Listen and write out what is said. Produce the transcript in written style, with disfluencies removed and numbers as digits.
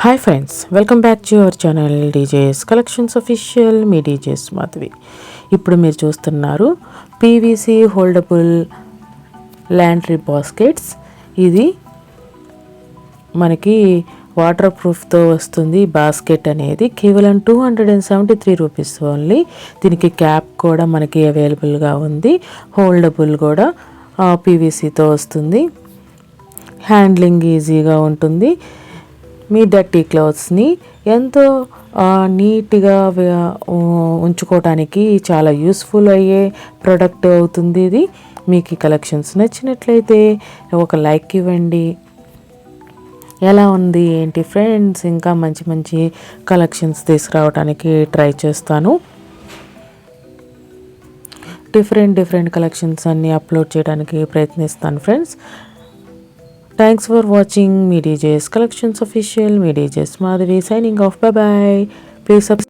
Hi friends, welcome back to your channel DJs collections official. Me DJs Madhavi. ఇప్పుడు మీరు చూస్తున్నారు PVC హోల్డబుల్ laundry baskets. ఇది మనకి వాటర్ ప్రూఫ్తో వస్తుంది. బాస్కెట్ అనేది కేవలం 273 రూపీస్ ఓన్లీ. దీనికి క్యాప్ కూడా మనకి అవైలబుల్గా ఉంది. హోల్డబుల్ కూడా పీవీసీతో వస్తుంది. హ్యాండ్లింగ్ ఈజీగా ఉంటుంది. మీ డర్టీ క్లాత్స్ని ఎంతో నీట్గా ఉంచుకోవటానికి చాలా యూస్ఫుల్ అయ్యే ప్రోడక్ట్ అవుతుంది ఇది. మీకు ఈ కలెక్షన్స్ నచ్చినట్లయితే ఒక లైక్ ఇవ్వండి. ఎలా ఉంది ఏంటి ఫ్రెండ్స్, ఇంకా మంచి మంచి కలెక్షన్స్ తీసుకురావడానికి ట్రై చేస్తాను. డిఫరెంట్ కలెక్షన్స్ అన్నీ అప్లోడ్ చేయడానికి ప్రయత్నిస్తాను friends. Thanks for watching. Me DJ's Collections Official. Me DJ's Madhavi signing off. Bye bye. Please subscribe.